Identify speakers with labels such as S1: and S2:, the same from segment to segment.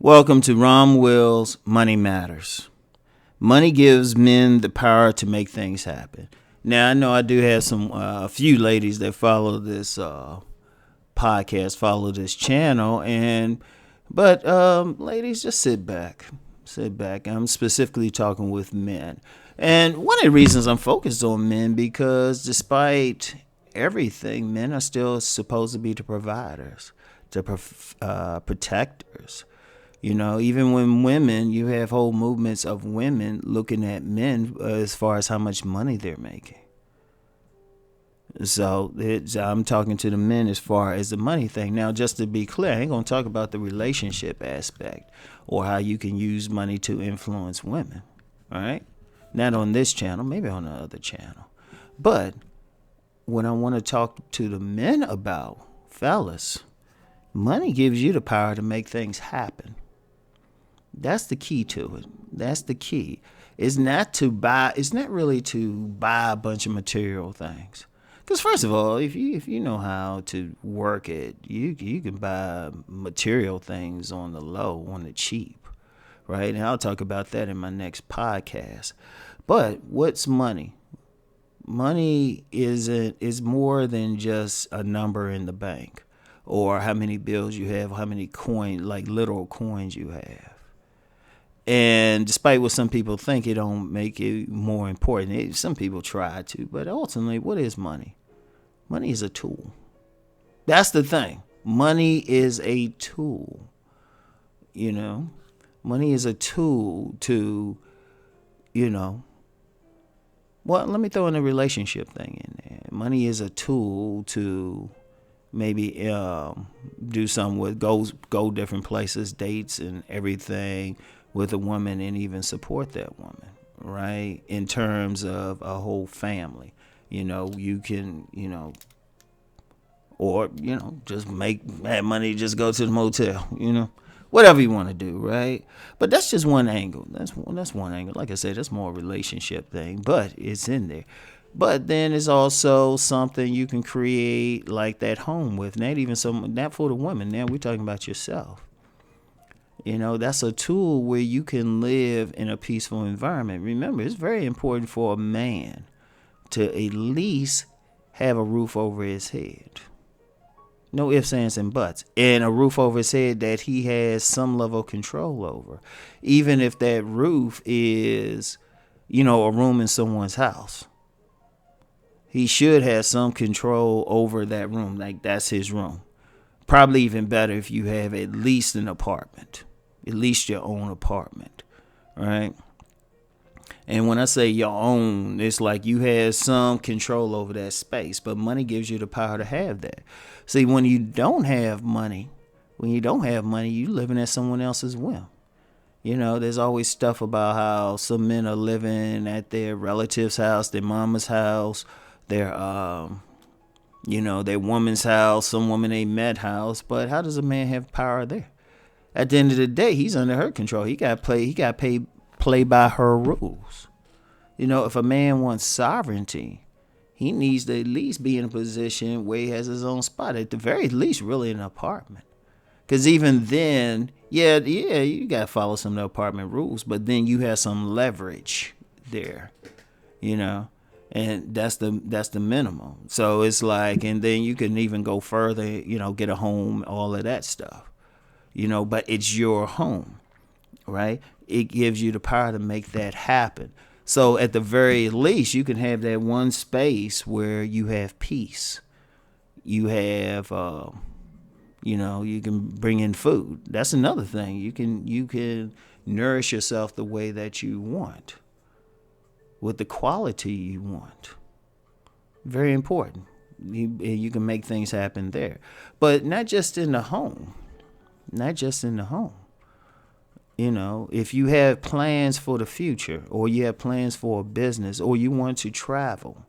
S1: Welcome to Rom Wills Money Matters. Money gives men the power to make things happen. Now, I know I do have a few ladies that follow this podcast, follow this channel, but ladies, just sit back. I'm specifically talking with men. And one of the reasons I'm focused on men, because despite everything, men are still supposed to be the providers, the protectors. You know, even when women, you have whole movements of women looking at men as far as how much money they're making. So I'm talking to the men as far as the money thing. Now, just to be clear, I ain't going to talk about the relationship aspect or how you can use money to influence women. All right? Not on this channel, maybe on the other channel. But what I want to talk to the men about, fellas, money gives you the power to make things happen. That's the key to it. That's the key. It's not really to buy a bunch of material things. Because first of all, if you know how to work it, you can buy material things on the low, on the cheap, right? And I'll talk about that in my next podcast. But what's money? Money is more than just a number in the bank, or how many bills you have, how many coins, like literal coins you have. And despite what some people think, it don't make it more important. Some people try to, but ultimately, what is money? Money is a tool. That's the thing. Money is a tool. You know, money is a tool to, well, let me throw in a relationship thing in there. Money is a tool to maybe do something with, go different places, dates and everything with a woman, and even support that woman, right? In terms of a whole family, you can, or, just make that money, just go to the motel, whatever you want to do, right? But that's just one angle. That's one angle. Like I said, that's more a relationship thing, but it's in there. But then it's also something you can create like that home with. Not for the woman. Now we're talking about yourself. That's a tool where you can live in a peaceful environment. Remember, it's very important for a man to at least have a roof over his head. No ifs, ands, and buts. And a roof over his head that he has some level of control over. Even if that roof is, a room in someone's house. He should have some control over that room. Like, that's his room. Probably even better if you have at least an apartment. At least your own apartment, right? And when I say your own, it's like you have some control over that space. But money gives you the power to have that. See, when you don't have money, you living at someone else's whim. There's always stuff about how some men are living at their relative's house, their mama's house, their woman's house, some woman they met house. But how does a man have power there? At the end of the day, he's under her control. He got to play by her rules. If a man wants sovereignty, he needs to at least be in a position where he has his own spot. At the very least, really an apartment. Because even then, yeah, you got to follow some of the apartment rules. But then you have some leverage there, And that's the minimum. So it's like, and then you can even go further, get a home, all of that stuff. But it's your home, right? It gives you the power to make that happen. So at the very least, you can have that one space where you have peace. You have, you can bring in food. That's another thing. You can nourish yourself the way that you want, with the quality you want. Very important. You can make things happen there. But not just in the home. If you have plans for the future, or you have plans for a business, or you want to travel,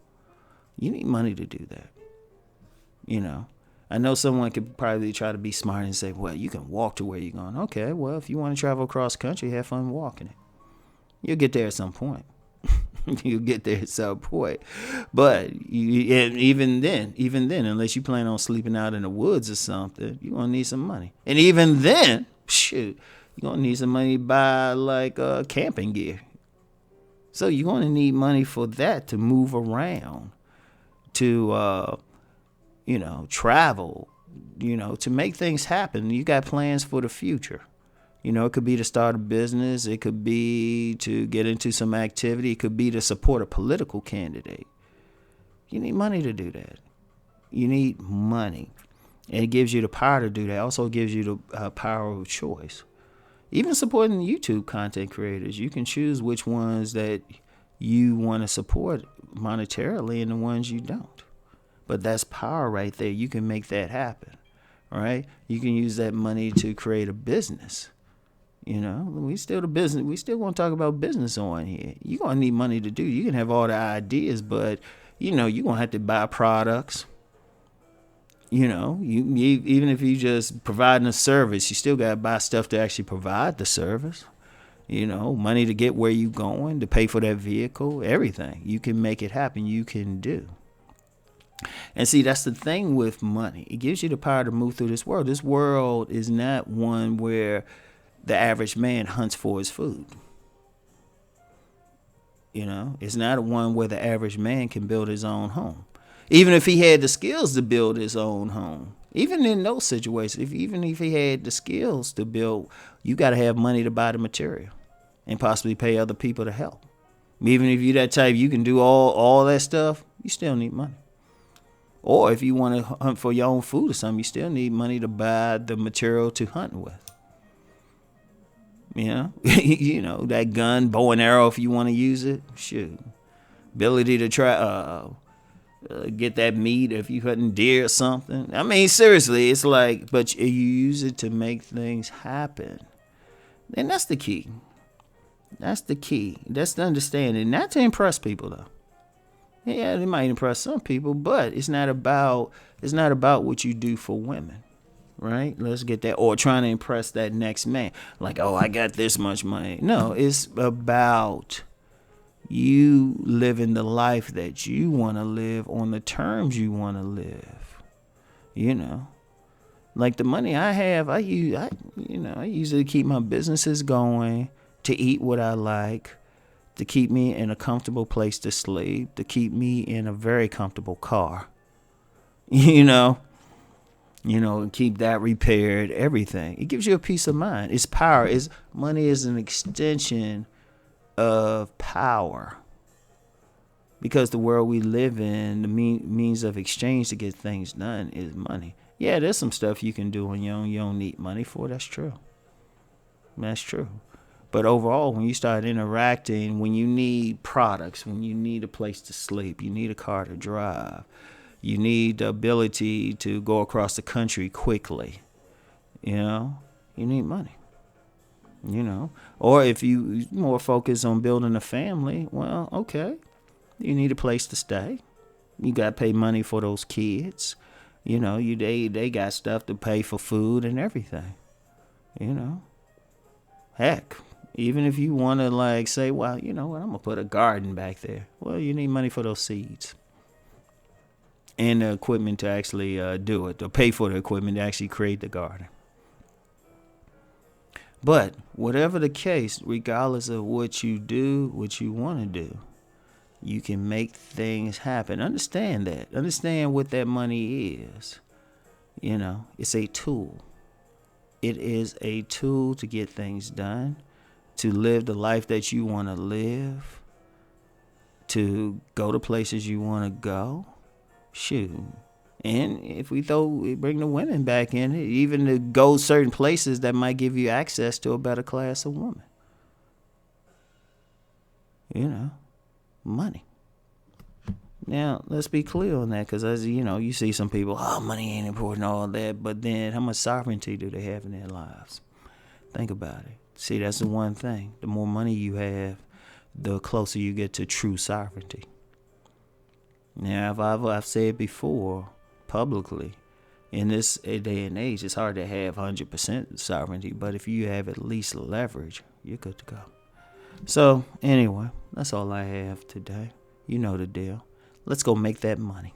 S1: you need money to do that. I know someone could probably try to be smart and say, well, you can walk to where you're going. Okay, well, if you want to travel across country, have fun walking it. You'll get there at some point. But even then, unless you plan on sleeping out in the woods or something, you're going to need some money. And even then, shoot, You're going to need some money to buy like camping gear. So you're going to need money for that to move around, to, travel, to make things happen. You got plans for the future. It could be to start a business. It could be to get into some activity. It could be to support a political candidate. You need money to do that. You need money. And it gives you the power to do that. Also gives you the power of choice. Even supporting YouTube content creators, you can choose which ones that you want to support monetarily and the ones you don't. But that's power right there. You can make that happen, right? You can use that money to create a business. We still want to talk about business on here. You're going to need money to do. You can have all the ideas, but, you're going to have to buy products. Even if you just providing a service, you still got to buy stuff to actually provide the service. Money to get where you going, to pay for that vehicle, everything. You can make it happen. You can do. And see, that's the thing with money. It gives you the power to move through this world. This world is not one where the average man hunts for his food. It's not one where the average man can build his own home. Even if he had the skills to build his own home. Even in those situations, even if he had the skills to build, you got to have money to buy the material and possibly pay other people to help. Even if you're that type, you can do all that stuff, you still need money. Or if you want to hunt for your own food or something, you still need money to buy the material to hunt with. That gun, bow and arrow, if you want to use it, shoot. Ability to try, get that meat if you hunting deer or something. I mean, seriously, it's like, but you use it to make things happen. And that's the key. That's the key. That's the understanding. Not to impress people, though. Yeah, it might impress some people, but it's not about what you do for women. Right? Let's get that. Or trying to impress that next man. Like, oh, I got this much money. No, it's about you living the life that you want to live on the terms you want to live. Like the money I have, I use it to keep my businesses going, to eat what I like, to keep me in a comfortable place to sleep, to keep me in a very comfortable car. And keep that repaired, everything. It gives you a peace of mind. It's power. Money is an extension of power. Because the world we live in, the means of exchange to get things done is money. Yeah, there's some stuff you can do on your own you don't need money for. That's true. That's true. But overall, when you start interacting, when you need products, when you need a place to sleep, you need a car to drive, you need the ability to go across the country quickly. You need money. Or if you more focus on building a family, well, okay, you need a place to stay. You got to pay money for those kids. They got stuff to pay for food and everything. Heck, even if you want to say, well, you know what, I'm going to put a garden back there. Well, you need money for those seeds. And the equipment to actually do it, to pay for the equipment to actually create the garden. But whatever the case, regardless of what you do, what you want to do, you can make things happen. Understand that. Understand what that money is. It's a tool. It is a tool to get things done, to live the life that you want to live, to go to places you want to go. Shoot. And if we bring the women back in, even to go certain places that might give you access to a better class of woman. Money. Now, let's be clear on that, because as you see some people, money ain't important, all that, but then how much sovereignty do they have in their lives? Think about it. See, that's the one thing. The more money you have, the closer you get to true sovereignty. Now, I've said before publicly, in this day and age, it's hard to have 100% sovereignty, but if you have at least leverage, you're good to go. So, anyway, that's all I have today. You know the deal. Let's go make that money.